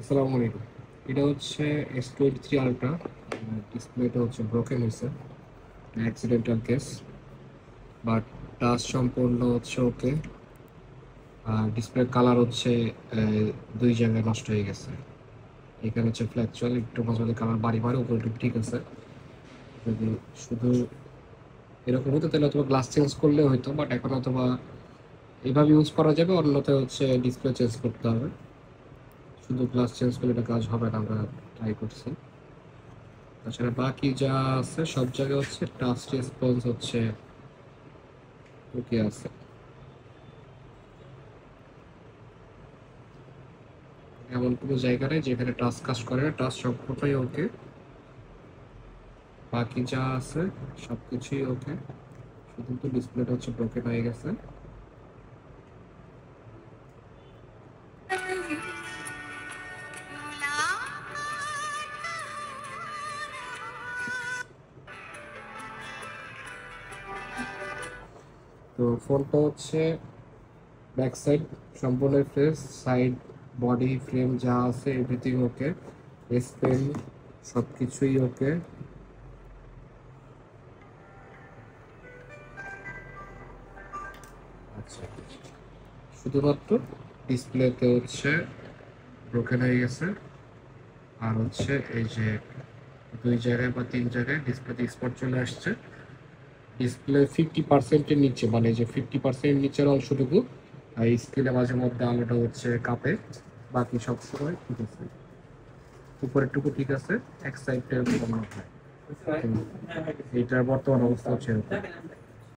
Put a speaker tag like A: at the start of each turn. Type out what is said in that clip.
A: আসসালামু আলাইকুম। এটা হচ্ছে S23 আলট্রা। ডিসপ্লেটা হচ্ছে ব্রোকেন হয়েছে, অ্যাক্সিডেন্টাল কেস, বাট টাচ সম্পূর্ণ হচ্ছে ওকে। আর ডিসপ্লের কালার হচ্ছে দুই জায়গায় নষ্ট হয়ে গেছে। এখানে হচ্ছে ফ্ল্যাকচুয়াল, একটু মাঝে মাঝে কালার বাড়ি বাড়ি, উপরে একটু ঠিক আছে। যদি শুধু এরকম হতো তাহলে অথবা গ্লাস চেঞ্জ করলে হয়তো, বাট এখন অথবা এইভাবে ইউজ করা যাবে, অন্যতে হচ্ছে ডিসপ্লে চেঞ্জ করতে হবে। শুধু গ্লাস চেঞ্জ করলে এটা কাজ হবে না, আমরা ট্রাই করছি। তাছাড়া বাকি যা আছে সব জায়গায় হচ্ছে টাচ রেসপন্স হচ্ছে ওকে আছে। এমন কোনো জায়গা নেই যেখানে টাচ কাজ করে না, টাচ সবটাই ওকে। বাকি যা আছে সবকিছুই ওকে, শুধু তো ডিসপ্লেটা হচ্ছে ব্রোকেন হয়ে গেছে। তো ফোনটা হচ্ছে ব্যাক সাইড সম্পূর্ণ ফ্রেশ, সাইড বডি ফ্রেম যা আছে এভরিথিং ওকে, এস পেন সব কিছুই ওকে। আচ্ছা, শুধুমাত্র ডিসপ্লেতে হচ্ছে ব্রোকেন হয়ে গেছে। আর হচ্ছে এই যে দুই জায়গায় বা তিন জায়গায় ডিসপ্লেতে স্পট চলে আসছে। ডিসপ্লে 50%-এর নিচে, মানে যে 50% নিচের অংশটুকু স্ক্রিনে মাঝে মধ্যে আলোটা হচ্ছে কাঁপে, বাকি সব সময় ঠিক আছে। উপরের টুকু ঠিক আছে, এক সাইডটা এরকম হয়। এইটার বর্তমান অবস্থা হচ্ছে এরকম।